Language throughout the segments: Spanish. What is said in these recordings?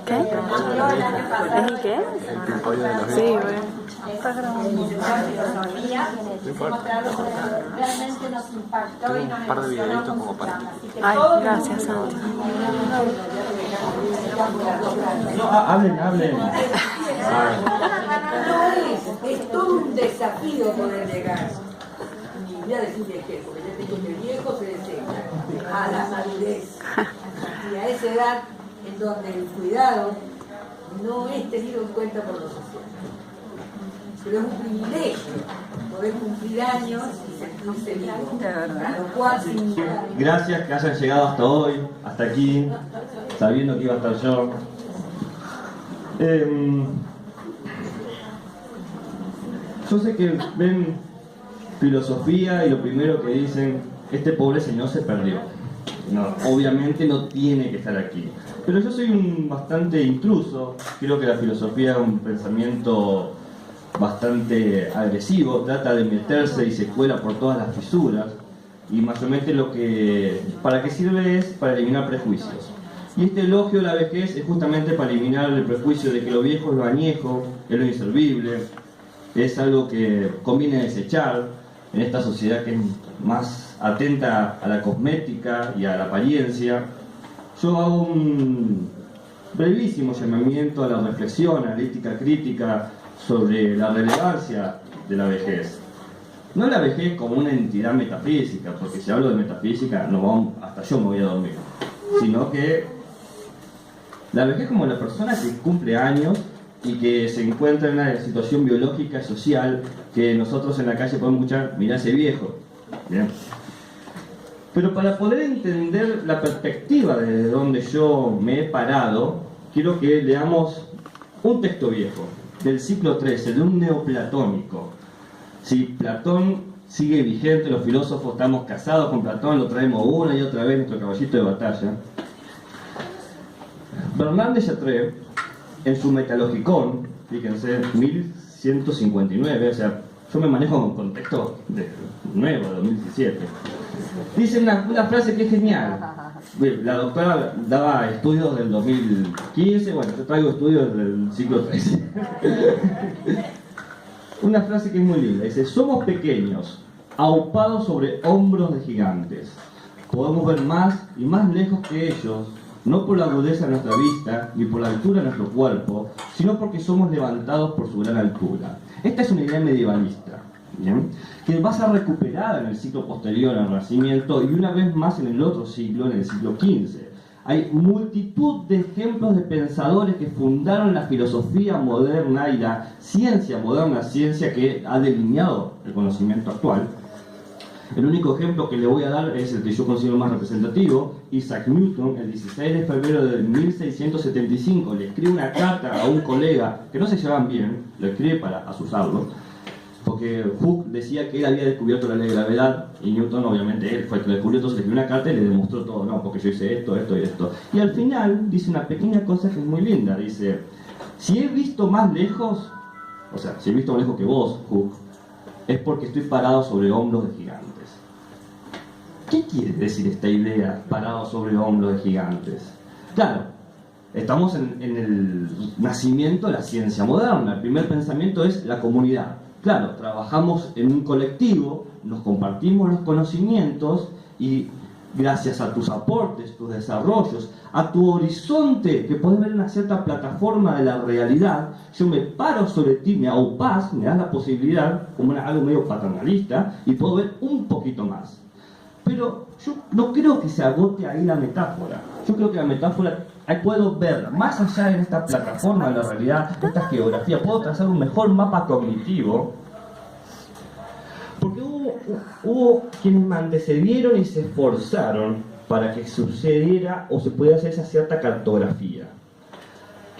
¿Qué? ¿Es el qué? El pimpollo de los Sí, hijos. bueno. Está grabando. Realmente nos impactó y nos Un par de videitos como para ti. Ay, gracias, Santi. No, hablen. Es todo un desafío poder llegar. Y voy a decir de qué, porque ya tengo que el viejo se desecha a la madurez. Y a esa edad en donde el cuidado no es tenido en cuenta por los sociales. Pero es un privilegio poder cumplir años y sentirse vivo. A lo cual significa... Gracias que hayan llegado hasta hoy, hasta aquí, sabiendo que iba a estar yo. Yo sé que ven filosofía y lo primero que dicen, este pobre señor se perdió. No, obviamente no tiene que estar aquí. Pero yo soy un bastante intruso, creo que la filosofía es un pensamiento bastante agresivo, trata de meterse y se cuela por todas las fisuras, y mayormente para qué sirve es para eliminar prejuicios. Y este elogio de la vejez es justamente para eliminar el prejuicio de que lo viejo es lo añejo, es lo inservible, es algo que conviene desechar en esta sociedad que es más atenta a la cosmética y a la apariencia. Yo hago un brevísimo llamamiento a la reflexión, a la ética crítica sobre la relevancia de la vejez. No la vejez como una entidad metafísica, porque si hablo de metafísica hasta yo me voy a dormir, sino que la vejez como la persona que cumple años y que se encuentra en una situación biológica y social que nosotros en la calle podemos escuchar, mirá ese viejo. Bien. Pero para poder entender la perspectiva desde donde yo me he parado, quiero que leamos un texto viejo, del siglo XIII, de un neoplatónico. Si Platón sigue vigente, los filósofos estamos casados con Platón, lo traemos una y otra vez, nuestro caballito de batalla. Bernard de Chartres, en su Metalogicón, fíjense, 1159, o sea, yo me manejo con contexto nuevo, de 2017, dice una frase que es genial. La doctora daba estudios del 2015, bueno, yo traigo estudios del siglo XIII. Una frase que es muy linda, dice: somos pequeños, aupados sobre hombros de gigantes. Podemos ver más y más lejos que ellos, no por la agudeza de nuestra vista, ni por la altura de nuestro cuerpo, sino porque somos levantados por su gran altura. Esta es una idea medievalista, ¿bien?, que vas a recuperar en el siglo posterior al Renacimiento y una vez más en el otro siglo, en el siglo XV. Hay multitud de ejemplos de pensadores que fundaron la filosofía moderna y la ciencia moderna, ciencia que ha delineado el conocimiento actual. El único ejemplo que le voy a dar es el que yo considero más representativo. Isaac Newton, el 16 de febrero de 1675, le escribe una carta a un colega que no se llevaban bien, lo escribe para asusarlo, porque Hooke decía que él había descubierto la ley de gravedad y Newton, obviamente, él fue el que lo descubrió, entonces le escribió una carta y le demostró todo, no, porque yo hice esto, esto y esto. Y al final dice una pequeña cosa que es muy linda, dice: si he visto más lejos, o sea, si he visto más lejos que vos, Hooke, es porque estoy parado sobre hombros de gigantes. ¿Qué quiere decir esta idea, parado sobre hombros de gigantes? Claro, estamos en el nacimiento de la ciencia moderna. El primer pensamiento es la comunidad. Claro, trabajamos en un colectivo, nos compartimos los conocimientos y gracias a tus aportes, tus desarrollos, a tu horizonte, que podés ver una cierta plataforma de la realidad, yo me paro sobre ti, me aupás, me das la posibilidad, como algo medio paternalista, y puedo ver un poquito más. Pero yo no creo que se agote ahí la metáfora. Yo creo que la metáfora, ahí puedo ver más allá de esta plataforma de la realidad, de esta geografía, puedo trazar un mejor mapa cognitivo, porque hubo quienes me antecedieron y se esforzaron para que sucediera o se pudiera hacer esa cierta cartografía.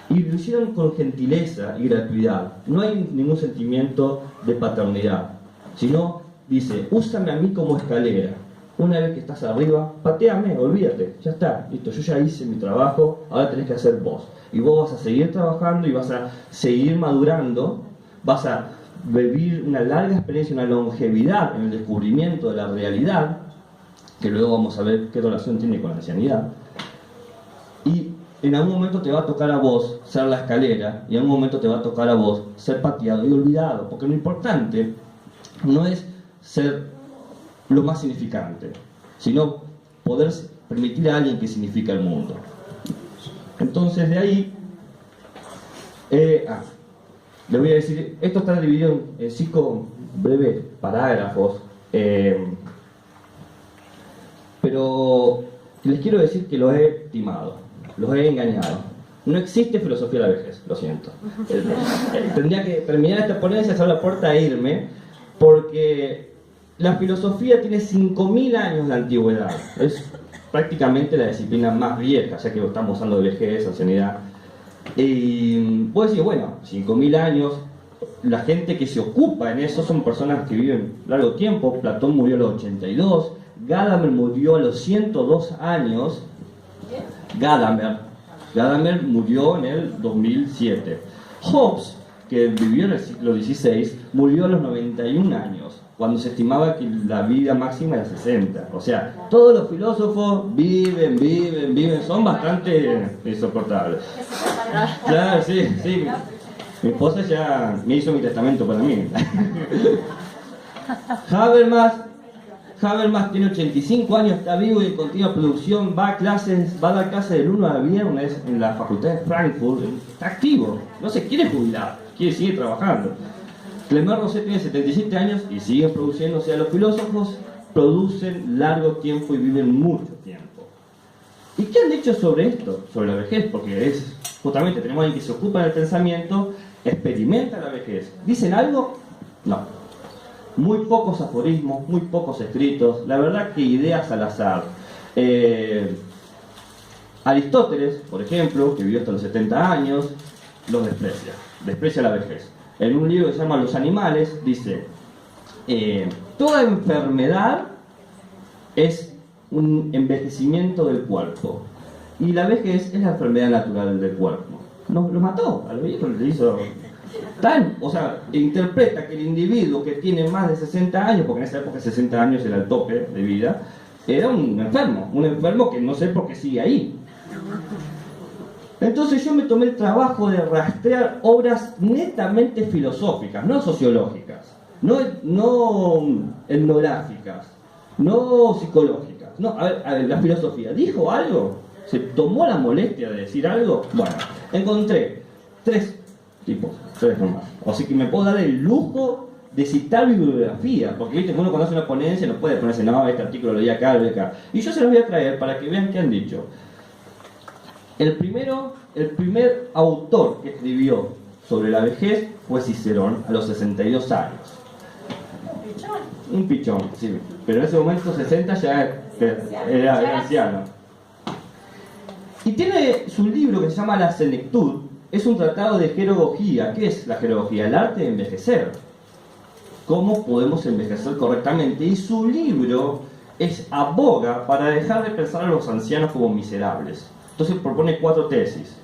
Y lo hicieron con gentileza y gratuidad. No hay ningún sentimiento de paternidad, sino dice: úsame a mí como escalera. Una vez que estás arriba, pateame, olvídate, ya está, listo, yo ya hice mi trabajo, ahora tenés que hacer vos. Y vos vas a seguir trabajando y vas a seguir madurando, vas a vivir una larga experiencia, una longevidad en el descubrimiento de la realidad, que luego vamos a ver qué relación tiene con la ancianidad. en algún momento te va a tocar a vos ser la escalera y en algún momento te va a tocar a vos ser pateado y olvidado, porque lo importante no es ser lo más significante, sino poder permitir a alguien que significa el mundo. Entonces de ahí, le voy a decir, esto está dividido en 5 breves parágrafos, pero les quiero decir que los he timado, los he engañado. No existe filosofía de la vejez, lo siento. Tendría que terminar esta ponencia, cerrar la puerta e irme, porque la filosofía tiene 5.000 años de antigüedad. Es prácticamente la disciplina más vieja, ya que estamos usando de vejez, ancianidad. Y puedo decir, bueno, 5.000 años, la gente que se ocupa en eso son personas que viven largo tiempo. Platón murió a los 82, Gadamer murió a los 102 años. Gadamer murió en el 2007. Hobbes, que vivió en el siglo XVI, murió a los 91 años, cuando se estimaba que la vida máxima era 60. O sea, todos los filósofos viven, son bastante insoportables. Claro, sí. Mi esposa ya me hizo mi testamento para mí. Habermas tiene 85 años, está vivo y en continua producción, va a dar clases del 1 al viernes en la Facultad de Frankfurt, está activo, no se quiere jubilar, quiere seguir trabajando. Clément Rosset tiene 77 años y sigue produciendo, o sea, los filósofos producen largo tiempo y viven mucho tiempo. ¿Y qué han dicho sobre esto? Sobre la vejez, porque es justamente, tenemos alguien que se ocupa del pensamiento, experimenta la vejez. ¿Dicen algo? No. Muy pocos aforismos, muy pocos escritos, la verdad que ideas al azar. Aristóteles, por ejemplo, que vivió hasta los 70 años, los desprecia la vejez. En un libro que se llama Los animales, dice, toda enfermedad es un envejecimiento del cuerpo, y la vejez es la enfermedad natural del cuerpo. Lo mató, a los viejos le hizo... o sea, interpreta que el individuo que tiene más de 60 años, porque en esa época 60 años era el tope de vida, era un enfermo que no sé por qué sigue ahí. Entonces yo me tomé el trabajo de rastrear obras netamente filosóficas, no sociológicas, no etnográficas, no psicológicas. No, a ver, la filosofía, ¿dijo algo? ¿Se tomó la molestia de decir algo? Bueno, encontré 3 tipos, 3 nomás. Así que me puedo dar el lujo de citar bibliografía, porque viste que uno cuando hace una ponencia no puede ponerse, no, este artículo lo leí acá, lo leí acá. Y yo se los voy a traer para que vean qué han dicho. El primer autor que escribió sobre la vejez fue Cicerón a los 62 años. Un pichón, sí. Pero en ese momento 60 ya era anciano. Y tiene su libro que se llama La Senectud. Es un tratado de jerogogía. ¿Qué es la jerogogía? El arte de envejecer. ¿Cómo podemos envejecer correctamente? Y su libro aboga para dejar de pensar a los ancianos como miserables. Entonces propone 4 tesis.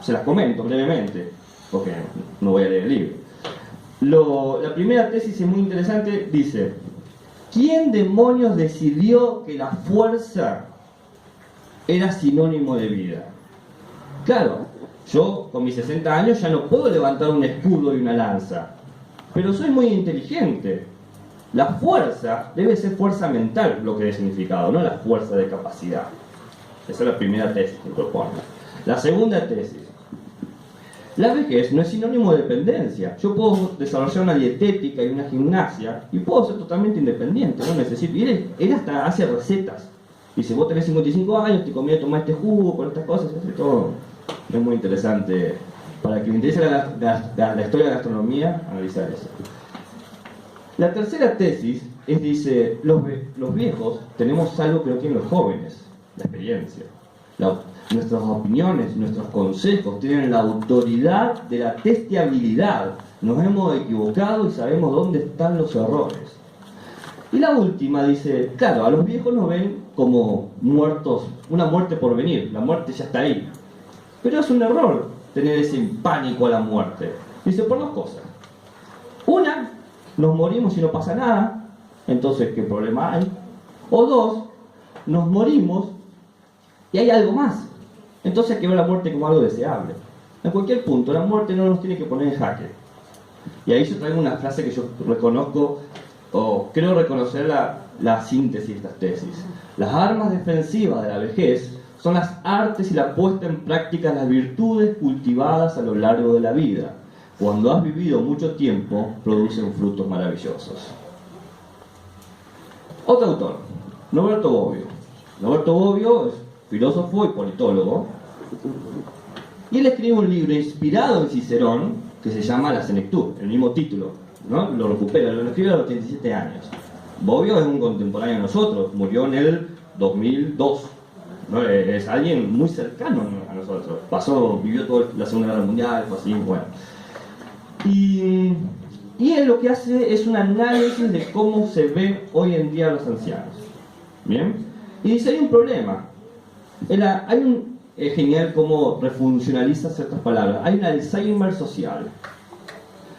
Se las comento brevemente, porque no voy a leer el libro. La primera tesis es muy interesante. Dice, ¿quién demonios decidió que la fuerza era sinónimo de vida? Claro, yo con mis 60 años ya no puedo levantar un escudo y una lanza, pero soy muy inteligente. La fuerza debe ser fuerza mental, lo que dé significado, no la fuerza de capacidad. Esa es la primera tesis que propone. La segunda tesis, la vejez no es sinónimo de dependencia. Yo puedo desarrollar una dietética y una gimnasia y puedo ser totalmente independiente, no necesito. Y él hasta hace recetas. Dice, vos tenés 55 años, te conviene tomar este jugo con estas cosas, hace todo. Es muy interesante. Para que me interese la historia de la gastronomía, analizar eso. La tercera tesis dice, los viejos tenemos algo que no tienen los jóvenes, la experiencia. Nuestras opiniones, nuestros consejos tienen la autoridad de la testiabilidad. Nos hemos equivocado y sabemos dónde están los errores. Y la última dice, claro, a los viejos nos ven como muertos, una muerte por venir, la muerte ya está ahí. Pero es un error tener ese pánico a la muerte. Dice, por 2 cosas. Una, nos morimos y no pasa nada, entonces ¿qué problema hay? O 2, nos morimos y hay algo más. Entonces hay que ver la muerte como algo deseable. En cualquier punto, la muerte no nos tiene que poner en jaque. Y ahí yo traigo una frase que yo reconozco, o creo reconocer la síntesis de estas tesis. Las armas defensivas de la vejez son las artes y la puesta en práctica de las virtudes cultivadas a lo largo de la vida. Cuando has vivido mucho tiempo, producen frutos maravillosos. Otro autor, Norberto Bobbio. Norberto Bobbio es filósofo y politólogo. Y él escribe un libro inspirado en Cicerón que se llama La Senectud, el mismo título, ¿no? Lo recupera, lo escribe a los 87 años. Bobbio es un contemporáneo de nosotros, murió en el 2002. ¿No? Es alguien muy cercano a nosotros. Vivió toda la Segunda Guerra Mundial, fue así, bueno. Y él lo que hace es un análisis de cómo se ven hoy en día los ancianos. ¿Bien? Y dice, hay un problema. Es genial cómo refuncionaliza ciertas palabras. Hay un Alzheimer social.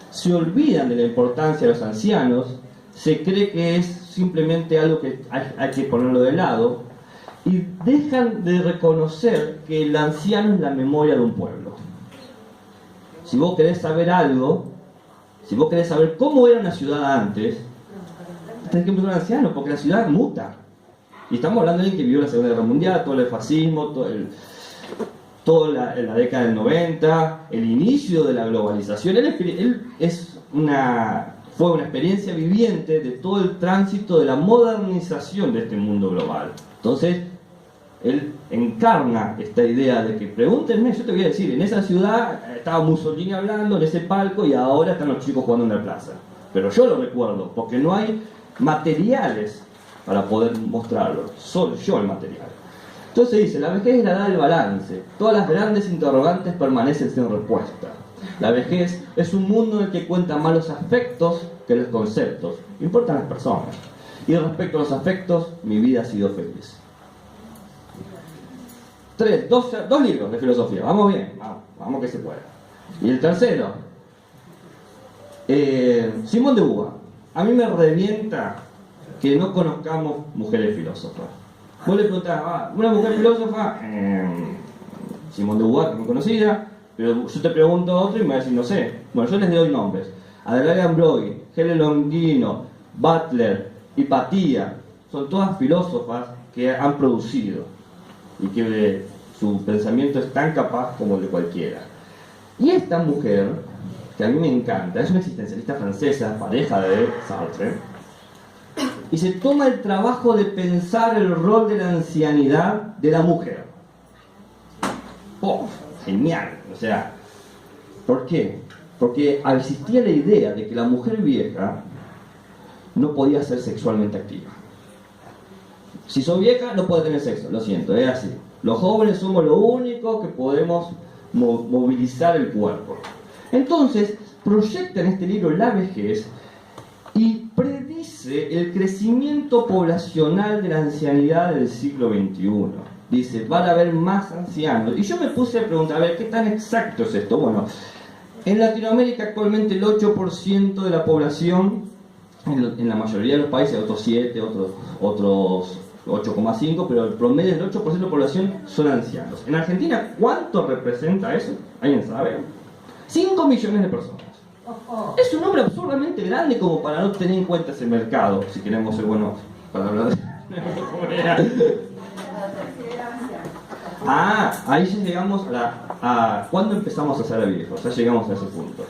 Se olvidan de la importancia de los ancianos, se cree que es simplemente algo que hay que ponerlo de lado, y dejan de reconocer que el anciano es la memoria de un pueblo. Si vos querés saber algo, si vos querés saber cómo era una ciudad antes, tenés que empezar un anciano, porque la ciudad muta. Y estamos hablando de alguien que vivió la Segunda Guerra Mundial, todo el fascismo, toda la década del 90, el inicio de la globalización. Él fue una experiencia viviente de todo el tránsito de la modernización de este mundo global. Entonces, él encarna esta idea de que, pregúntenme, yo te voy a decir, en esa ciudad estaba Mussolini hablando en ese palco y ahora están los chicos jugando en la plaza. Pero yo lo recuerdo, porque no hay materiales para poder mostrarlo, soy yo el material. Entonces dice, la vejez es la edad del balance, todas las grandes interrogantes permanecen sin respuesta. La vejez es un mundo en el que cuentan más los afectos que los conceptos, importan las personas. Y respecto a los afectos, mi vida ha sido feliz. Dos libros de filosofía, vamos bien, vamos que se pueda. Y el tercero, Simone de Beauvoir. A mí me revienta que no conozcamos mujeres filósofas. Vos le preguntás, una mujer filósofa, Simone de Beauvoir, que es muy conocida, pero yo te pregunto a otro y me va a decir, no sé. Bueno, yo les doy nombres. Adelaide Ambrogi, Helen Longino, Butler, Hipatia, son todas filósofas que han producido y que su pensamiento es tan capaz como el de cualquiera. Y esta mujer, que a mí me encanta, es una existencialista francesa, pareja de Sartre, y se toma el trabajo de pensar el rol de la ancianidad de la mujer. ¡Oh! Genial. O sea, ¿por qué? Porque existía la idea de que la mujer vieja no podía ser sexualmente activa. Si sos vieja, no podés tener sexo, lo siento, es así. Los jóvenes somos lo único que podemos movilizar el cuerpo. Entonces, proyecta en este libro la vejez y predice el crecimiento poblacional de la ancianidad del siglo XXI. Dice, van a haber más ancianos. Y yo me puse a preguntar, a ver, ¿qué tan exacto es esto? Bueno, en Latinoamérica actualmente el 8% de la población, en la mayoría de los países, otros 7, otros 8,5, pero el promedio del 8% de la población son ancianos. En Argentina, ¿cuánto representa eso? ¿Alguien sabe? 5 millones de personas. Es un número absurdamente grande como para no tener en cuenta ese mercado, si queremos ser buenos para hablar de... ahí ya llegamos a ¿cuándo empezamos a ser viejos? Ya llegamos a ese punto.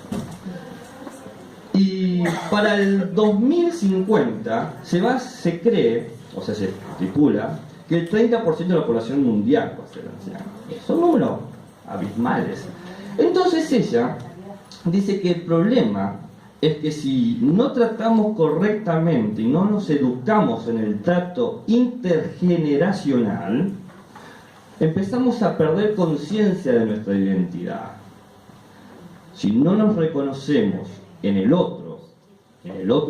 Y para el 2050 se cree, o sea, se estipula que el 30% de la población mundial va a ser anciana. Son números abismales. Entonces ella dice que el problema es que si no tratamos correctamente y no nos educamos en el trato intergeneracional, empezamos a perder conciencia de nuestra identidad. Si no nos reconocemos en el otro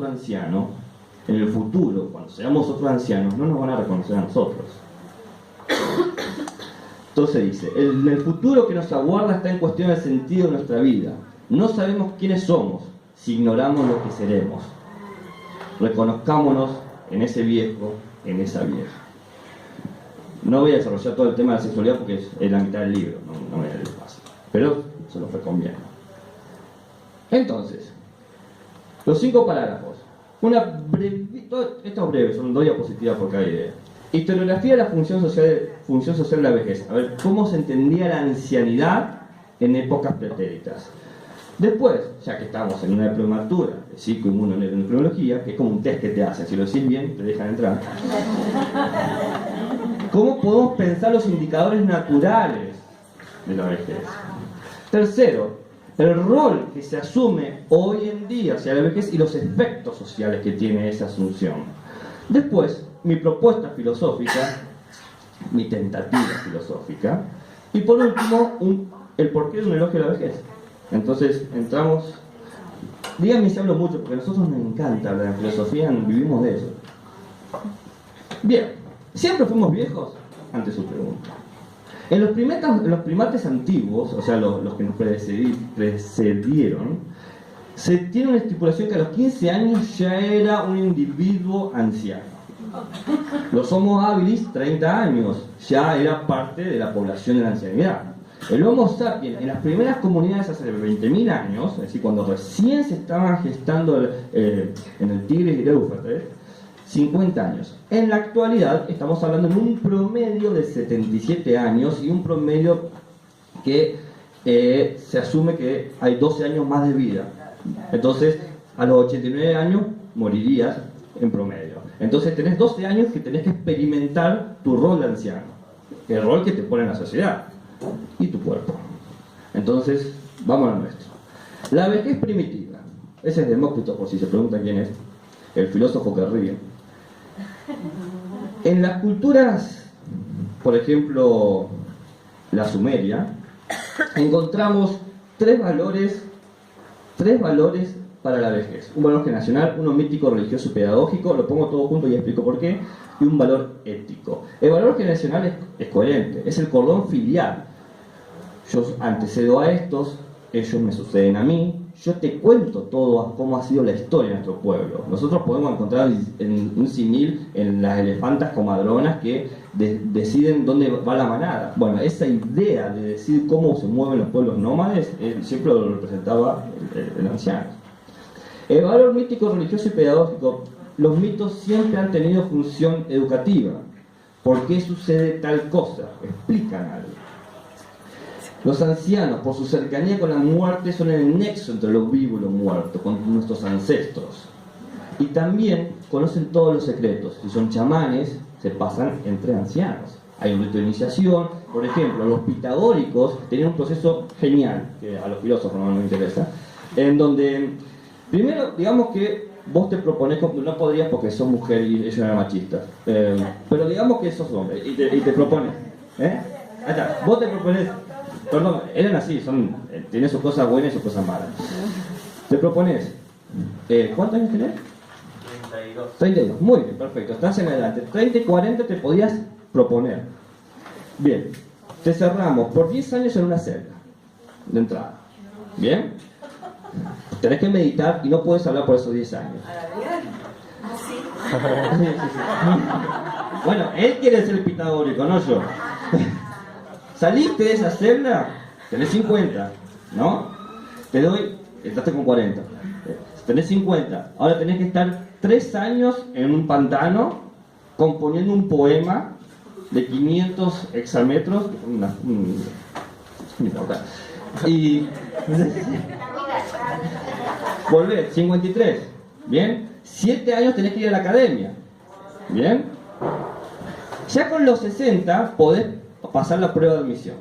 anciano, en el futuro, cuando seamos otros ancianos, no nos van a reconocer a nosotros. Entonces dice, en el futuro que nos aguarda está en cuestión del sentido de nuestra vida. No sabemos quiénes somos si ignoramos lo que seremos. Reconozcámonos en ese viejo, en esa vieja. No voy a desarrollar todo el tema de la sexualidad porque es la mitad del libro, no me da el espacio. Pero se lo recomiendo. Entonces, los 5 parágrafos. Esto es breve, son 2 diapositivas por cada idea. Historiografía de la función social de la vejez. A ver, ¿cómo se entendía la ancianidad en épocas pretéritas? Después, ya que estamos en una diplomatura de psico-inmunoneurología, que es como un test que te hacen, si lo decís bien, te dejan entrar. ¿Cómo podemos pensar los indicadores naturales de la vejez? Tercero, el rol que se asume hoy en día hacia la vejez y los efectos sociales que tiene esa asunción. Después, mi propuesta filosófica, mi tentativa filosófica, y por último, el porqué de un elogio a la vejez. Entonces, entramos... Díganme si hablo mucho, porque a nosotros nos encanta hablar de filosofía, vivimos de eso. Bien, ¿siempre fuimos viejos? Ante su pregunta. En los primates antiguos, o sea, los que nos precedieron, se tiene una estipulación que a los 15 años ya era un individuo anciano. Los Homo habilis, 30 años, ya era parte de la población de la ancianidad. El Homo sapiens, en las primeras comunidades hace 20.000 años, es decir, cuando recién se estaban gestando en el Tigris y el Éufrates, 50 años. En la actualidad estamos hablando en un promedio de 77 años y un promedio que se asume que hay 12 años más de vida. Entonces, a los 89 años morirías en promedio. Entonces tenés 12 años que tenés que experimentar tu rol de anciano, el rol que te pone en la sociedad y tu cuerpo. Entonces, vamos a lo nuestro. La vejez primitiva. Ese es Demócrito, por si se preguntan quién es, el filósofo que ríe. En las culturas, por ejemplo, la Sumeria, encontramos tres valores para la vejez. Un valor generacional, uno mítico, religioso y pedagógico, lo pongo todo junto y explico por qué, y un valor ético. El valor generacional es coherente, es el cordón filial. Yo antecedo a estos, ellos me suceden a mí, yo te cuento todo cómo ha sido la historia de nuestro pueblo. Nosotros podemos encontrar en un símil en las elefantas comadronas que deciden dónde va la manada. Bueno, esa idea de decir cómo se mueven los pueblos nómades siempre lo representaba el anciano. El valor mítico, religioso y pedagógico. Los mitos siempre han tenido función educativa. ¿Por qué sucede tal cosa? Explican algo. Los ancianos, por su cercanía con la muerte, son el nexo entre lo vivo y lo muerto, con nuestros ancestros. Y también conocen todos los secretos. Si son chamanes, se pasan entre ancianos. Hay un rito de iniciación. Por ejemplo, los pitagóricos tenían un proceso genial, que a los filósofos no nos interesa, en donde, primero, digamos que vos te propones, no podrías porque sos mujer y ellos eran machistas, pero digamos que sos hombre y te propones, ahí está, vos te propones, perdón, eran así, tienen sus cosas buenas y sus cosas malas. Te propones, ¿cuántos años tenés? 32. 32, muy bien, perfecto, estás en adelante. 30 y 40 te podías proponer. Bien, te cerramos por 10 años en una celda de entrada. ¿Bien? Tenés que meditar y no puedes hablar por esos 10 años. Sí. Bueno, él quiere ser pitagórico, no yo. Saliste de esa celda, tenés 50, ¿no? Te doy, entraste con 40. Tenés 50. Ahora tenés que estar 3 años en un pantano componiendo un poema de 500 hexametros. No importa. Y volver, 53. ¿Bien? 7 años tenés que ir a la academia. ¿Bien? Ya con los 60 podés pasar la prueba de admisión.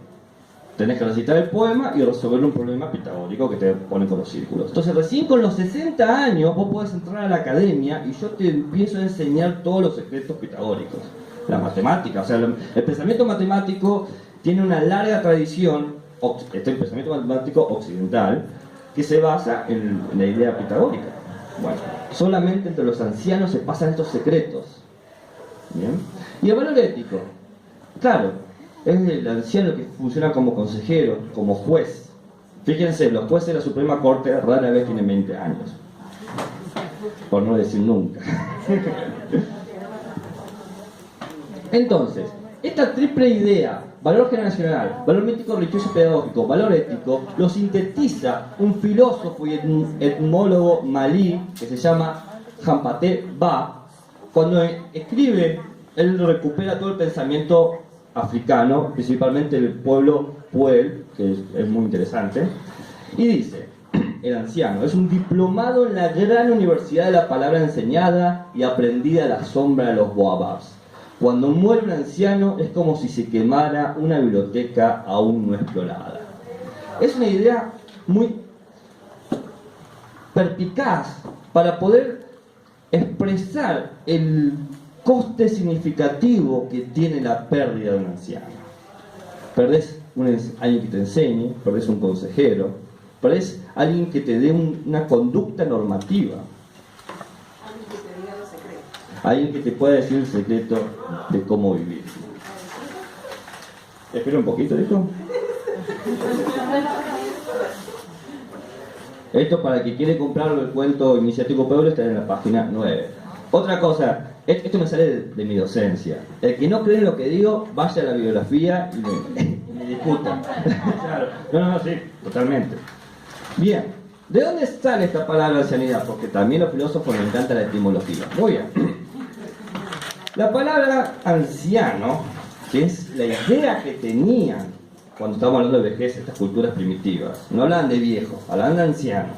Tenés que recitar el poema y resolver un problema pitagórico que te pone con los círculos. Entonces recién con los 60 años vos podés entrar a la academia y yo te empiezo a enseñar todos los secretos pitagóricos. La matemática, o sea, el pensamiento matemático tiene una larga tradición, este pensamiento matemático occidental, que se basa en la idea pitagórica. Bueno, solamente entre los ancianos se pasan estos secretos. ¿Bien? Y el valor ético, claro, es el anciano que funciona como consejero, como juez. Fíjense, los jueces de la Suprema Corte rara vez tienen 20 años, por no decir nunca. Entonces, esta triple idea, valor generacional, valor mítico, religioso, pedagógico, valor ético, lo sintetiza un filósofo y etnólogo malí que se llama Hampate Ba. Cuando escribe, él recupera todo el pensamiento africano, principalmente el pueblo Puel, que es muy interesante, y dice: el anciano es un diplomado en la gran universidad de la palabra enseñada y aprendida a la sombra de los boababs. Cuando muere un anciano es como si se quemara una biblioteca aún no explorada. Es una idea muy perspicaz para poder expresar el coste significativo que tiene la pérdida de un anciano. Perdés alguien que te enseñe, perdés un consejero, perdés alguien que te dé una conducta normativa, alguien que te pueda decir el secreto de cómo vivir. Espera un poquito, ¿listo? Esto, para el que quiere comprarlo, el cuento Iniciático Pueblo, está en la página 9. Otra cosa, esto me sale de mi docencia. El que no cree en lo que digo, vaya a la bibliografía y me discuta. Claro. No, sí, totalmente. Bien, ¿de dónde sale esta palabra ancianidad? Porque también a los filósofos les encanta la etimología. Muy bien. La palabra anciano, que es la idea que tenían cuando estamos hablando de vejez, estas culturas primitivas, no hablan de viejos, hablan de ancianos.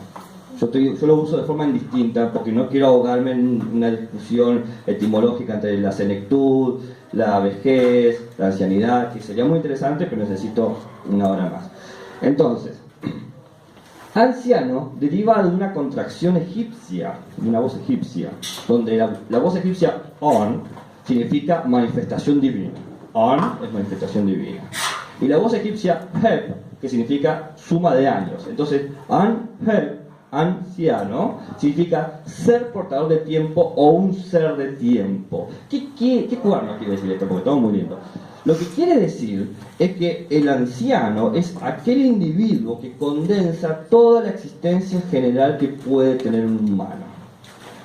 Yo lo uso de forma indistinta porque no quiero ahogarme en una discusión etimológica entre la senectud, la vejez, la ancianidad, que sería muy interesante, pero necesito una hora más. Entonces, anciano deriva de una contracción egipcia, de una voz egipcia, donde la voz egipcia on significa manifestación divina. On es manifestación divina. Y la voz egipcia heb, que significa suma de años. Entonces, an heb, anciano, significa ser portador de tiempo o un ser de tiempo. ¿Qué cuerno quiere decir esto? Porque todo muy lindo. Lo que quiere decir es que el anciano es aquel individuo que condensa toda la existencia general que puede tener un humano.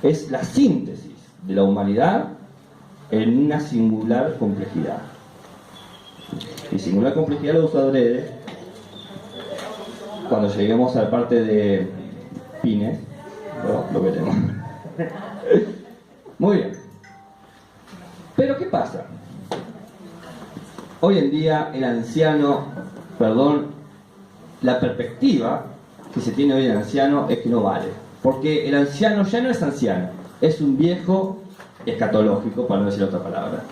Es la síntesis de la humanidad en una singular complejidad. Y singular complejidad lo uso adrede cuando lleguemos a la parte de Pines, lo veremos. Muy bien. Pero ¿qué pasa? Hoy en día el anciano, la perspectiva que se tiene hoy del anciano es que no vale. Porque el anciano ya no es anciano, es un viejo escatológico, para no decir otra palabra.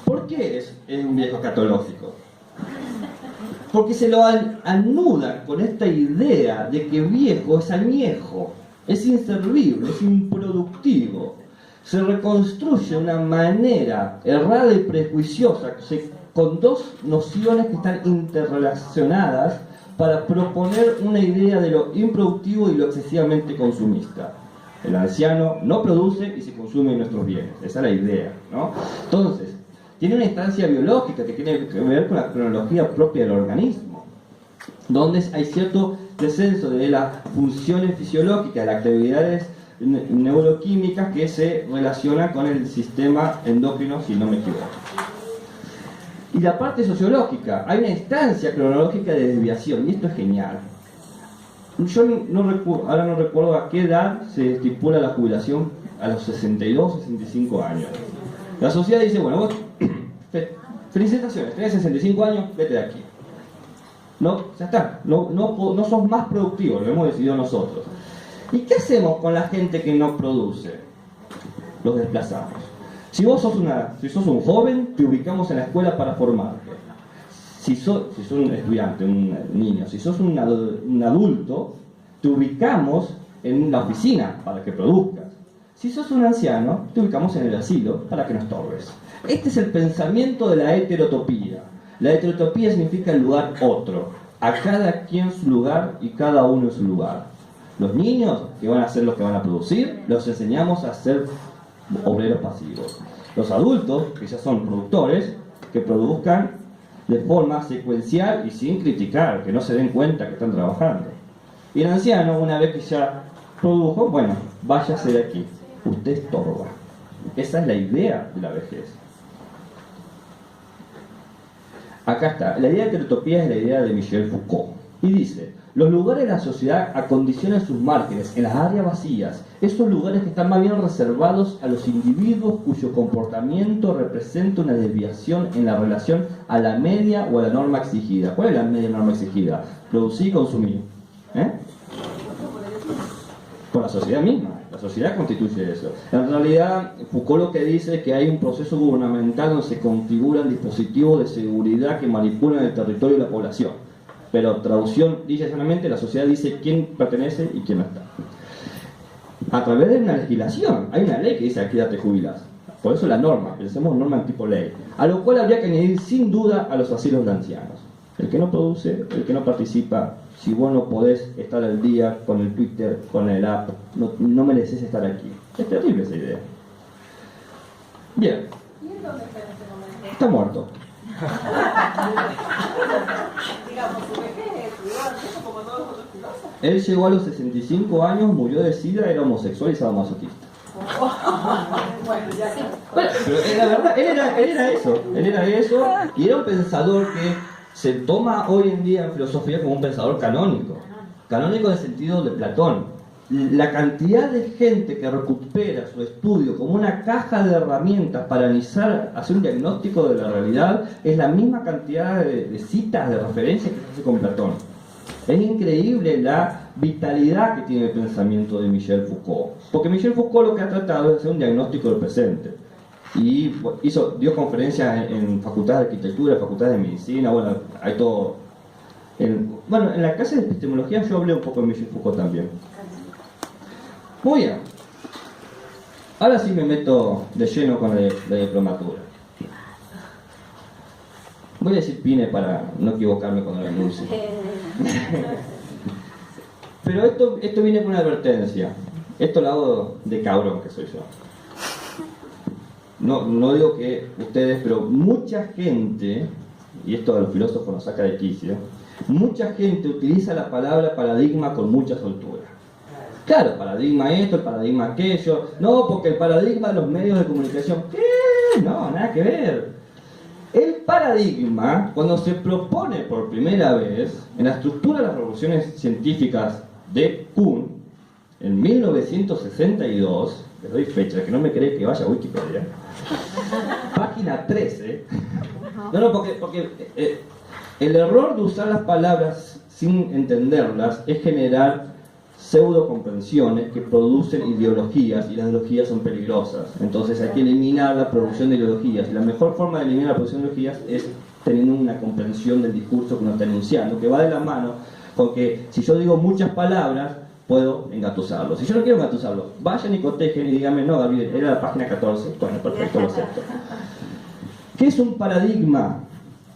¿Por qué es un viejo escatológico? Porque se lo anudan con esta idea de que viejo es añejo, es inservible, es improductivo. Se reconstruye de una manera errada y prejuiciosa con dos nociones que están interrelacionadas para proponer una idea de lo improductivo y lo excesivamente consumista. El anciano no produce y se consume nuestros bienes. Esa es la idea, ¿no? Entonces, tiene una instancia biológica que tiene que ver con la cronología propia del organismo, donde hay cierto descenso de las funciones fisiológicas, de las actividades neuroquímicas que se relacionan con el sistema endocrino, si no me equivoco. Y la parte sociológica, hay una instancia cronológica de desviación, y esto es genial. Yo ahora no recuerdo a qué edad se estipula la jubilación, a los 62, 65 años. La sociedad dice, bueno, vos, felicitaciones, tenés 65 años, vete de aquí. No, ya está, no sos más productivos, lo hemos decidido nosotros. ¿Y qué hacemos con la gente que no produce? Los desplazamos. Si sos un joven, te ubicamos en la escuela para formarte. Si sos un estudiante, un niño, si sos un adulto, te ubicamos en la oficina para que produzcas. Si sos un anciano, te ubicamos en el asilo para que no estorbes. Este es el pensamiento de la heterotopía. La heterotopía significa el lugar otro. A cada quien su lugar y cada uno en su lugar. Los niños, que van a ser los que van a producir, los enseñamos a ser obreros pasivos. Los adultos, que ya son productores, que produzcan de forma secuencial y sin criticar, que no se den cuenta que están trabajando. Y el anciano, una vez que ya produjo, bueno, váyase de aquí. Usted estorba. Esa es la idea de la vejez. Acá está, la idea de teletopía es la idea de Michel Foucault. Y dice, los lugares de la sociedad acondicionan sus márgenes, en las áreas vacías, esos lugares que están más bien reservados a los individuos cuyo comportamiento representa una desviación en la relación a la media o a la norma exigida. ¿Cuál es la media norma exigida? Producir y consumir. Por la sociedad misma. La sociedad constituye eso. En realidad, Foucault lo que dice es que hay un proceso gubernamental donde se configuran dispositivos de seguridad que manipulan el territorio y la población. Pero traducción, dice solamente, la sociedad dice quién pertenece y quién no está. A través de una legislación. Hay una ley que dice aquí te jubilás. Por eso la norma, pensemos en norma en tipo ley. A lo cual habría que añadir sin duda a los asilos de ancianos. El que no produce, el que no participa, si vos no podés estar al día con el Twitter, con el app, no mereces estar aquí. Es terrible esa idea. Bien. ¿Y en dónde está en este momento? Está muerto. Digamos, su vejez, eso como todos los otros filósofos. Él llegó a los 65 años, murió de sida, era homosexual y sadomasoquista. Bueno, ya sí. Bueno, pero la verdad, él era eso, y era un pensador que se toma hoy en día en filosofía como un pensador canónico en el sentido de Platón. La cantidad de gente que recupera su estudio como una caja de herramientas para analizar, hacer un diagnóstico de la realidad, es la misma cantidad de citas, de referencias que se hace con Platón. Es increíble la vitalidad que tiene el pensamiento de Michel Foucault, porque Michel Foucault lo que ha tratado es hacer un diagnóstico del presente. Y dio conferencias en facultades de arquitectura, facultades de medicina, bueno, hay todo. En la clase de epistemología yo hablé un poco de Michel Foucault también. Muy bien. Ahora sí me meto de lleno con la diplomatura. Voy a decir Pine para no equivocarme con el anuncio. Pero esto viene con una advertencia. Esto lo hago de cabrón que soy yo. No digo que ustedes, pero mucha gente, y esto a los filósofos nos saca de quicio, mucha gente utiliza la palabra paradigma con mucha soltura. Claro, paradigma esto, el paradigma aquello. No, porque el paradigma de los medios de comunicación. ¿Qué? No, nada que ver. El paradigma, cuando se propone por primera vez en la estructura de las revoluciones científicas de Kuhn, en 1962, les doy fecha, que no me cree que vaya a Wikipedia, página 13. No, porque el error de usar las palabras sin entenderlas es generar pseudo comprensiones que producen ideologías, y las ideologías son peligrosas. Entonces hay que eliminar la producción de ideologías, y la mejor forma de eliminar la producción de ideologías es teniendo una comprensión del discurso que uno está enunciando, que va de la mano con que si yo digo muchas palabras puedo engatusarlo. Si yo no quiero engatusarlo, vayan y cotejen y díganme, no, Gabriel, era la página 14. Bueno, perfecto, lo acepto. ¿Qué es un paradigma?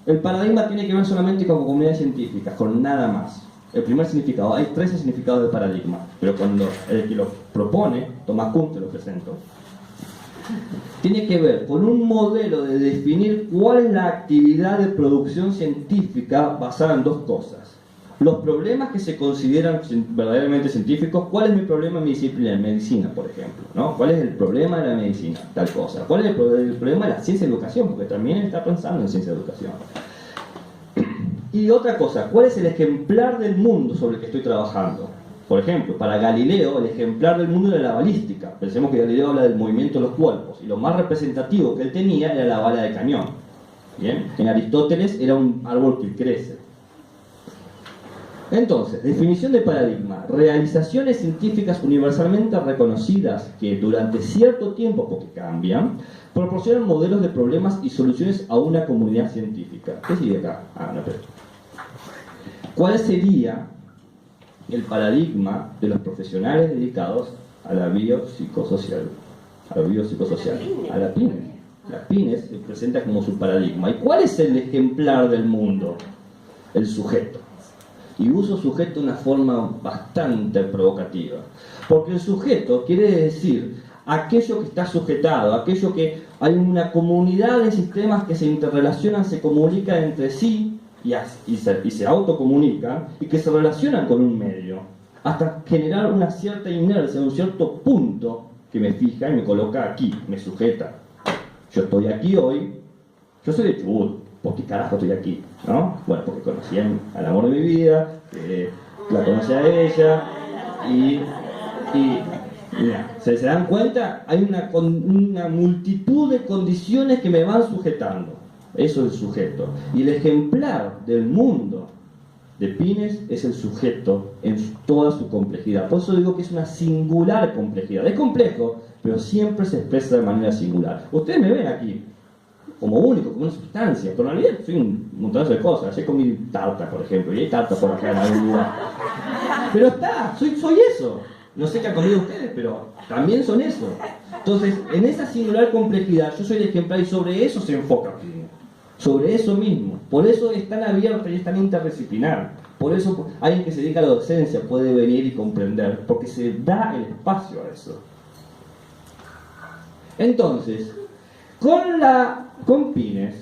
El paradigma tiene que ver solamente con comunidades científicas, con nada más. El primer significado, hay 13 significados de paradigma, pero cuando el que lo propone, Thomas Kuhn, te lo presento, tiene que ver con un modelo de definir cuál es la actividad de producción científica basada en dos cosas. Los problemas que se consideran verdaderamente científicos. ¿Cuál es mi problema en mi disciplina? En medicina, por ejemplo, ¿no? ¿Cuál es el problema de la medicina? Tal cosa. ¿Cuál es el problema de la ciencia de educación? Porque también está pensando en ciencia de educación. Y otra cosa, ¿cuál es el ejemplar del mundo sobre el que estoy trabajando? Por ejemplo, para Galileo, el ejemplar del mundo era la balística. Pensemos que Galileo habla del movimiento de los cuerpos, y lo más representativo que él tenía era la bala de cañón. ¿Bien? En Aristóteles era un árbol que crece. Entonces, definición de paradigma: realizaciones científicas universalmente reconocidas que durante cierto tiempo, porque cambian, proporcionan modelos de problemas y soluciones a una comunidad científica. ¿Qué sigue acá? No, pero ¿cuál sería el paradigma de los profesionales dedicados a la biopsicosocial? A la biopsicosocial, a la PINES. La PINES se presenta como su paradigma. ¿Y cuál es el ejemplar del mundo? El sujeto. Y uso sujeto de una forma bastante provocativa, porque el sujeto quiere decir aquello que está sujetado, aquello que hay una comunidad de sistemas que se interrelacionan, se comunican entre sí y se autocomunican, y que se relacionan con un medio hasta generar una cierta inercia, un cierto punto que me fija y me coloca aquí, me sujeta. Yo estoy aquí hoy, yo soy de Chubut, ¿por qué carajo estoy aquí? ¿No? Bueno, porque conocí al amor de mi vida, la conocí a ella y mira, ¿se dan cuenta? Hay una multitud de condiciones que me van sujetando. Eso es el sujeto. Y el ejemplar del mundo de Pines es el sujeto en toda su complejidad. Por eso digo que es una singular complejidad. Es complejo, pero siempre se expresa de manera singular. Ustedes me ven aquí como único, como una sustancia, pero en realidad soy un montón de cosas. Ayer comí tarta, por ejemplo, y hay tarta por acá en algún lugar. Pero está, soy eso. No sé qué han comido ustedes, pero también son eso. Entonces, en esa singular complejidad, yo soy el ejemplar y sobre eso se enfoca Pines. Sobre eso mismo. Por eso es tan abierto y es tan interdisciplinar. Por eso alguien que se dedica a la docencia puede venir y comprender, porque se da el espacio a eso. Entonces, con Pines,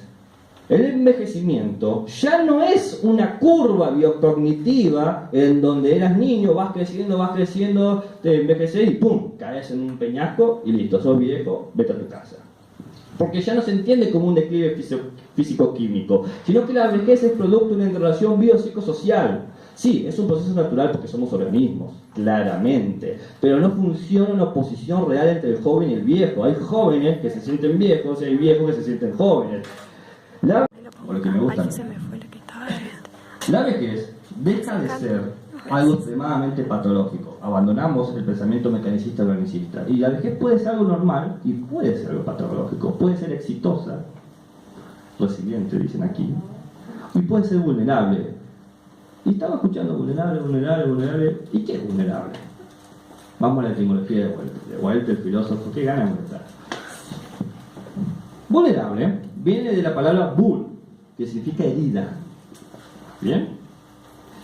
el envejecimiento ya no es una curva biocognitiva en donde eras niño, vas creciendo, te envejeces y ¡pum! Caes en un peñasco y listo, sos viejo, vete a tu casa. Porque ya no se entiende como un declive físico-químico, sino que la vejez es producto de una interrelación biopsicosocial. Sí, es un proceso natural porque somos organismos, claramente, pero no funciona una oposición real entre el joven y el viejo. Hay jóvenes que se sienten viejos y hay viejos que se sienten jóvenes. Por lo que me gusta. La vejez deja de ser algo extremadamente patológico. Abandonamos el pensamiento mecanicista organicista. Y la vejez puede ser algo normal y puede ser algo patológico. Puede ser exitosa, resiliente, dicen aquí, y puede ser vulnerable. Y estaba escuchando vulnerable. ¿Y qué es vulnerable? Vamos a la etimología de Walter, el filósofo. ¿Qué gana de estar? Vulnerable viene de la palabra vul, que significa herida. ¿Bien?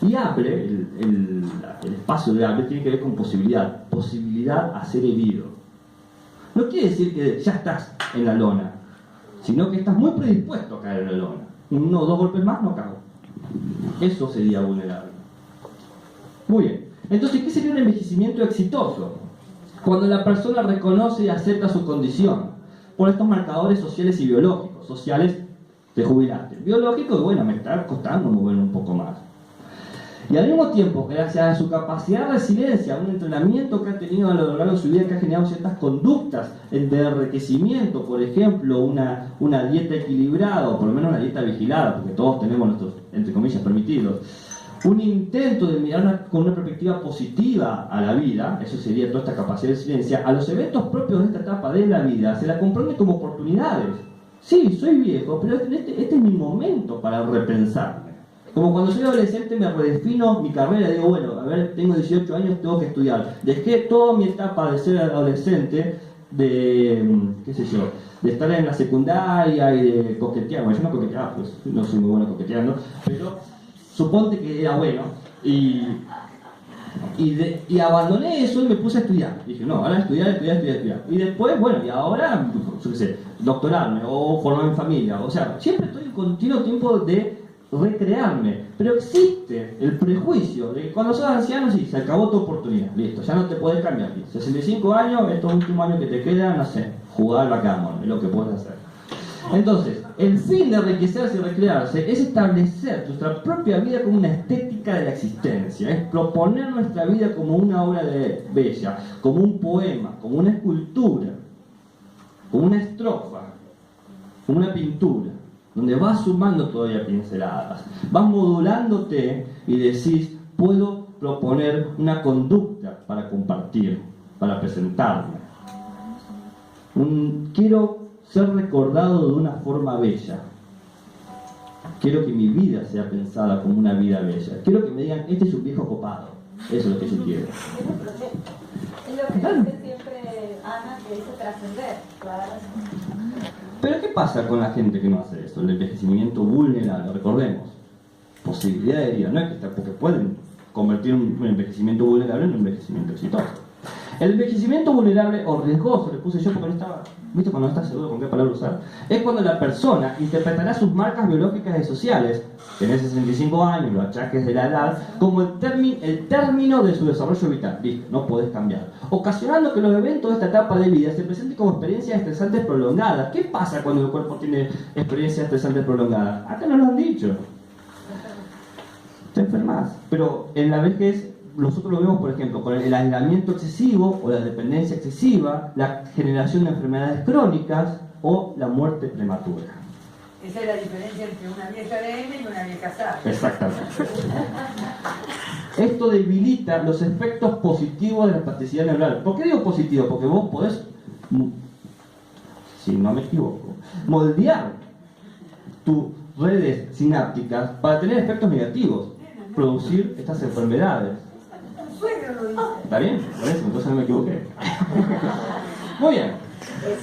Y hable, el espacio de hable tiene que ver con posibilidad a ser herido. No quiere decir que ya estás en la lona, sino que estás muy predispuesto a caer en la lona. 1 o 2 golpes más no cago. Eso sería vulnerable. Muy bien. Entonces, ¿qué sería un envejecimiento exitoso? Cuando la persona reconoce y acepta su condición por estos marcadores sociales y biológicos. Sociales, te jubilaste. Biológicos, bueno, me está costando moverme un poco más. Y al mismo tiempo, gracias a su capacidad de resiliencia, a un entrenamiento que ha tenido a lo largo de su vida, que ha generado ciertas conductas de enriquecimiento, por ejemplo, una dieta equilibrada, o por lo menos una dieta vigilada, porque todos tenemos nuestros, entre comillas, permitidos, un intento de mirar con una perspectiva positiva a la vida, eso sería toda esta capacidad de resiliencia, a los eventos propios de esta etapa de la vida, se la comprende como oportunidades. Sí, soy viejo, pero este es mi momento para repensarme. Como cuando soy adolescente me redefino mi carrera, digo, bueno, a ver, tengo 18 años, tengo que estudiar. Dejé toda mi etapa de ser adolescente, de, qué sé yo, de estar en la secundaria y de coquetear. Bueno, yo no coqueteaba, pues no soy muy bueno coqueteando, pero suponte que era bueno y abandoné eso y me puse a estudiar. Dije, no, ahora estudiar. Y después, bueno, y ahora, yo qué sé, doctorarme o formar mi familia. O sea, siempre estoy en continuo tiempo de recrearme, pero existe el prejuicio de que cuando sos anciano, sí, se acabó tu oportunidad, listo, ya no te podés cambiar. 65 años, estos últimos años que te quedan, no sé, jugar al backgammon, es lo que puedes hacer. Entonces, el fin de enriquecerse y recrearse es establecer nuestra propia vida como una estética de la existencia, es proponer nuestra vida como una obra bella, como un poema, como una escultura, como una estrofa, como una pintura, donde vas sumando todavía pinceladas, vas modulándote y decís, puedo proponer una conducta para compartir, para presentarme. Quiero ser recordado de una forma bella. Quiero que mi vida sea pensada como una vida bella. Quiero que me digan, este es un viejo copado. Eso es lo que yo quiero. Es lo que dice siempre Ana, que dice trascender. Pero ¿qué pasa con la gente que no hace eso? El envejecimiento vulnerable, recordemos. Posibilidad de herida, no es que porque pueden convertir un envejecimiento vulnerable en un envejecimiento exitoso. El envejecimiento vulnerable o riesgoso, le puse yo porque no estaba, ¿viste cuando no estás seguro con qué palabra usar? Es cuando la persona interpretará sus marcas biológicas y sociales, tener 65 años, los achaques de la edad, como el término de su desarrollo vital. Listo, no podés cambiar. Ocasionando que los eventos de esta etapa de vida se presenten como experiencias estresantes prolongadas. ¿Qué pasa cuando el cuerpo tiene experiencias estresantes prolongadas? Acá no lo han dicho. Te enfermas. Pero en la vejez nosotros lo vemos, por ejemplo, con el aislamiento excesivo o la dependencia excesiva, la generación de enfermedades crónicas o la muerte prematura. Esa es la diferencia entre una vieja DM y una vieja SAP. Exactamente. Esto debilita los efectos positivos de la plasticidad neural. ¿Por qué digo positivo? Porque vos podés, si no me equivoco, moldear tus redes sinápticas para tener efectos negativos, producir estas enfermedades. ¿Está bien? Por eso, entonces no me equivoqué. Muy bien.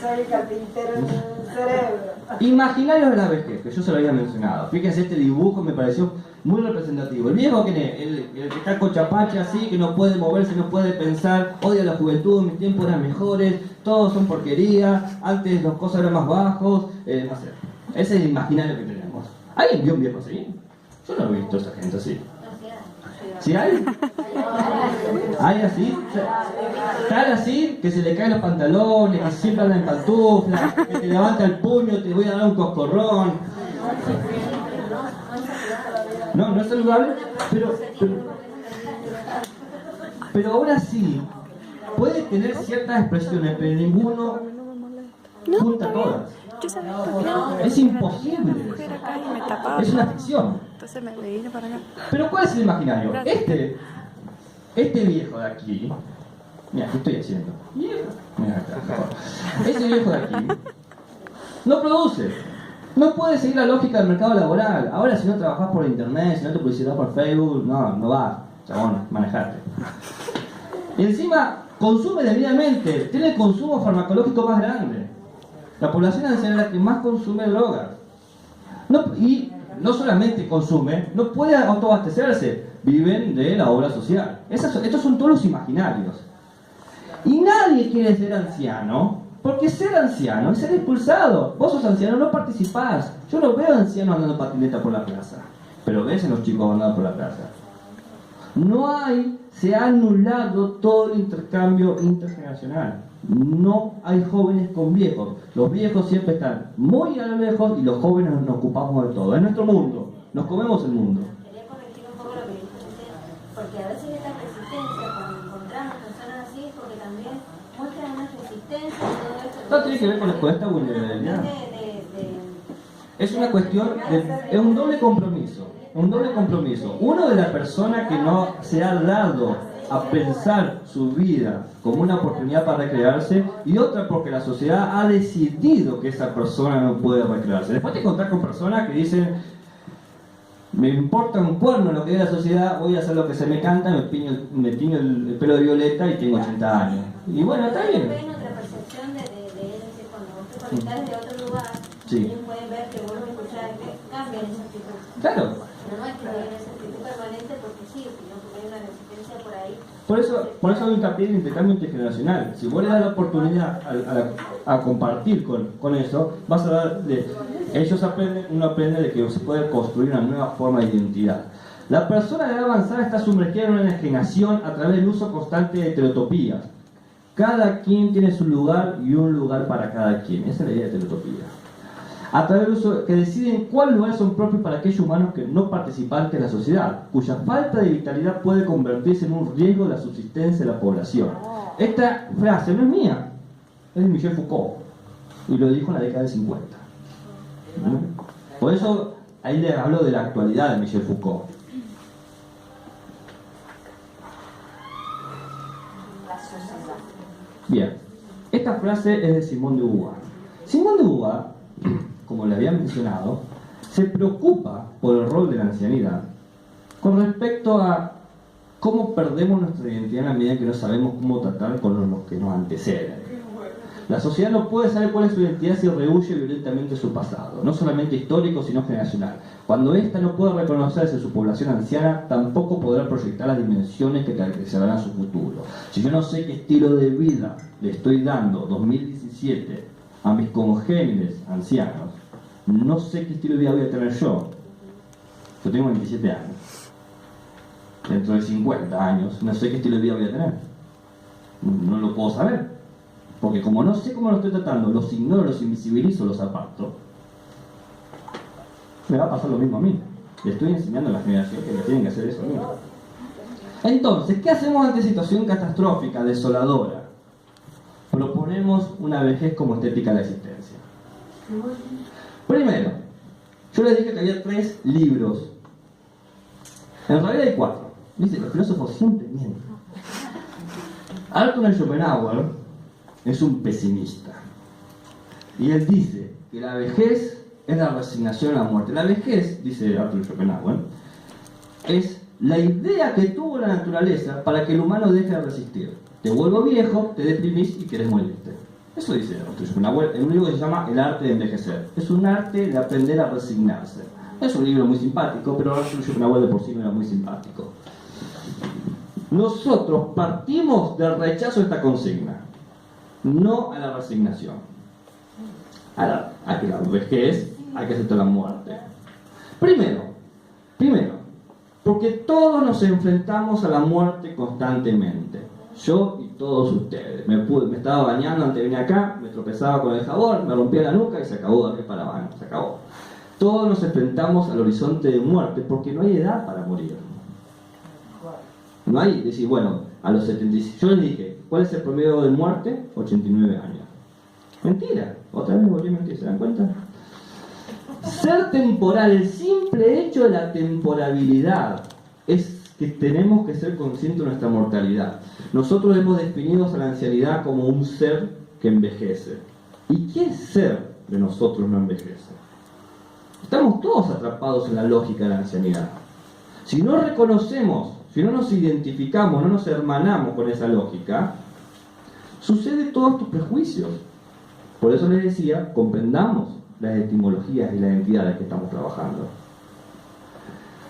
Soy el carpintero en el cerebro. Imaginarios de la vejez, que yo se lo había mencionado. Fíjense, este dibujo me pareció muy representativo. El viejo, ¿quién es? El que está con chapacha así, que no puede moverse, no puede pensar, odia la juventud, mis tiempos eran mejores, todos son porquería, antes los cosas eran más bajos, no sé. Ese es el imaginario que tenemos. ¿Alguien vio un viejo así? Yo no he visto a esa gente así. ¿Sí hay? ¿Hay así? Tal así, que se le caen los pantalones, que siempre anda en pantuflas, que te levanta el puño, te voy a dar un coscorrón. No, no es saludable, pero ahora sí, puede tener ciertas expresiones, pero ninguno junta todas. Yo sabía que Es imposible. mujer acá y me tapaba. Es una ficción. Entonces me vine para acá. Pero ¿cuál es el imaginario? Este viejo de aquí, mira, ¿qué estoy haciendo? Mira acá. Este viejo de aquí no produce. No puede seguir la lógica del mercado laboral. Ahora si no trabajás por internet, si no te publicitas por Facebook, no vas, chabón, manejate. Y encima consume debidamente, tiene el consumo farmacológico más grande. La población anciana es la que más consume drogas. Y no solamente consume, no puede autoabastecerse, viven de la obra social. Estos son todos los imaginarios. Y nadie quiere ser anciano, porque ser anciano es ser expulsado. Vos sos anciano, no participás. Yo no veo ancianos andando patineta por la plaza, pero ves a los chicos andando por la plaza. Se ha anulado todo el intercambio intergeneracional. No hay jóvenes con viejos. Los viejos siempre están muy a lo lejos y los jóvenes nos ocupamos de todo. Es nuestro mundo. Nos comemos el mundo. Quería corregir un poco lo que dijo usted, porque a veces esta resistencia, cuando encontramos personas así, es porque también muestran una resistencia y todo esto. Esto tiene que ver con esta vulnerabilidad. Es una cuestión, es un doble compromiso. Un doble compromiso. Uno de la persona que no se ha dado a pensar su vida como una oportunidad para recrearse, y otra porque la sociedad ha decidido que esa persona no puede recrearse. Después te encontrás con personas que dicen: me importa un cuerno lo que diga la sociedad, voy a hacer lo que se me canta, me tiño el pelo de violeta y tengo 80 años. Y bueno, está bien. Ven otra percepción de él, es decir, cuando vos te conectás desde otro lugar, Sí. ellos pueden ver que vos lo escuchás, que cambian esa actitud. Claro. Pero no es que vayan esa actitud permanente porque sí, sino porque hay una resistencia por ahí. Por eso hago hincapié en el intercambio intergeneracional. Si vos le das la oportunidad a compartir con eso, vas a darle. Ellos aprenden, uno aprende de que se puede construir una nueva forma de identidad. La persona de edad avanzada está sumergida en una enajenación a través del uso constante de heterotopías. Cada quien tiene su lugar y un lugar para cada quien. Esa es la idea de heterotopía. A través del uso que deciden cuáles lugares son propios para aquellos humanos que no participantes de la sociedad, cuya falta de vitalidad puede convertirse en un riesgo de la subsistencia de la población. Esta frase no es mía, es de Michel Foucault, y lo dijo en la década del 50. Por eso ahí le hablo de la actualidad de Michel Foucault. Bien, esta frase es de Simone de Beauvoir. Simone de Beauvoir, como le había mencionado, se preocupa por el rol de la ancianidad con respecto a cómo perdemos nuestra identidad en la medida que no sabemos cómo tratar con los que nos anteceden. La sociedad no puede saber cuál es su identidad si rehúye violentamente su pasado, no solamente histórico, sino generacional. Cuando ésta no puede reconocerse en su población anciana, tampoco podrá proyectar las dimensiones que caracterizarán su futuro. Si yo no sé qué estilo de vida le estoy dando 2017 a mis congéneres ancianos, no sé qué estilo de vida voy a tener yo. Yo tengo 27 años. Dentro de 50 años, no sé qué estilo de vida voy a tener. No lo puedo saber. Porque como no sé cómo lo estoy tratando, los ignoro, los invisibilizo, los aparto, me va a pasar lo mismo a mí. Le estoy enseñando a la generación que me tienen que hacer eso a mí. Entonces, ¿qué hacemos ante situación catastrófica, desoladora? Proponemos una vejez como estética de la existencia. Primero, yo les dije que había 3 libros. En realidad hay 4. Dice, los filósofos siempre mienten. Arthur Schopenhauer es un pesimista. Y él dice que la vejez es la resignación a la muerte. La vejez, dice Arthur Schopenhauer, es la idea que tuvo la naturaleza para que el humano deje de resistir. Te vuelvo viejo, te deprimís y querés morirte. Eso dice Arthur Schopenhauer en un libro que se llama El arte de envejecer. Es un arte de aprender a resignarse. Es un libro muy simpático, pero Arthur Schopenhauer de por sí no era muy simpático. Nosotros partimos del rechazo de esta consigna, no a la resignación. A que la vejez, hay que aceptar la muerte. Primero, porque todos nos enfrentamos a la muerte constantemente. Yo y todos ustedes. Me estaba bañando antes de venir acá, me tropezaba con el jabón, me rompía la nuca y se acabó de aquí para abajo. Se acabó. Todos nos enfrentamos al horizonte de muerte porque no hay edad para morir. No hay, decir, bueno, a los 75, yo les dije, ¿cuál es el promedio de muerte? 89 años. Mentira, otra vez volví a mentir, ¿se dan cuenta? Ser temporal, el simple hecho de la temporalidad es que tenemos que ser conscientes de nuestra mortalidad. Nosotros hemos definido a la ancianidad como un ser que envejece. ¿Y qué ser de nosotros no envejece? Estamos todos atrapados en la lógica de la ancianidad. Si no reconocemos, si no nos identificamos, no nos hermanamos con esa lógica, sucede todos estos prejuicios. Por eso les decía, comprendamos las etimologías y las identidades que estamos trabajando.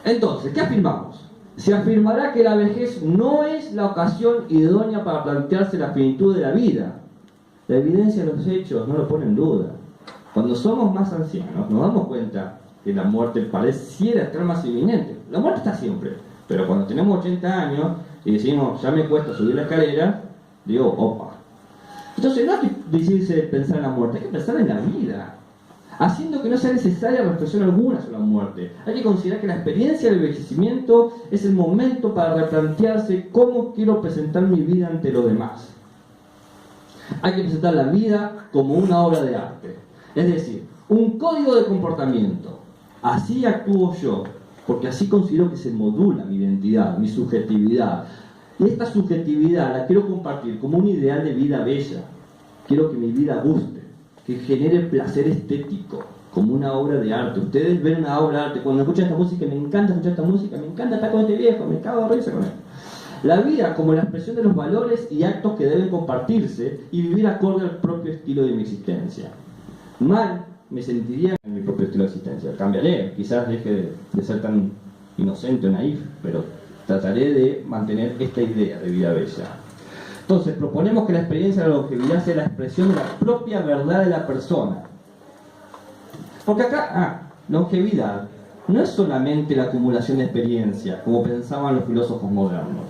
Entonces, ¿qué afirmamos? Se afirmará que la vejez no es la ocasión idónea para plantearse la finitud de la vida. La evidencia de los hechos no lo pone en duda. Cuando somos más ancianos, nos damos cuenta que la muerte pareciera estar más inminente. La muerte está siempre. Pero cuando tenemos 80 años y decimos, ya me cuesta subir la escalera, digo, opa. Entonces no hay que decirse pensar en la muerte, hay que pensar en la vida, haciendo que no sea necesaria reflexión alguna sobre la muerte. Hay que considerar que la experiencia del envejecimiento es el momento para replantearse cómo quiero presentar mi vida ante los demás. Hay que presentar la vida como una obra de arte, es decir, un código de comportamiento. Así actúo yo, porque así considero que se modula mi identidad, mi subjetividad. Y esta subjetividad la quiero compartir como un ideal de vida bella. Quiero que mi vida guste, que genere placer estético, como una obra de arte. Ustedes ven una obra de arte, cuando escuchan esta música, me encanta escuchar esta música, me encanta estar con este viejo, me cago de risa con él. La vida como la expresión de los valores y actos que deben compartirse y vivir acorde al propio estilo de mi existencia. Mal me sentiría en mi propio estilo de existencia. Cambiaré, quizás deje de ser tan inocente o naif, pero trataré de mantener esta idea de vida bella. Entonces, proponemos que la experiencia de la longevidad sea la expresión de la propia verdad de la persona. Porque acá, longevidad no es solamente la acumulación de experiencia, como pensaban los filósofos modernos.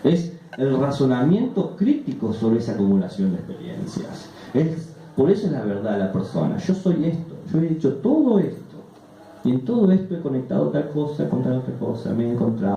Es el razonamiento crítico sobre esa acumulación de experiencias. Por eso es la verdad de la persona. Yo soy esto, yo he hecho todo esto. Y en todo esto he conectado tal cosa con tal otra cosa, me he encontrado.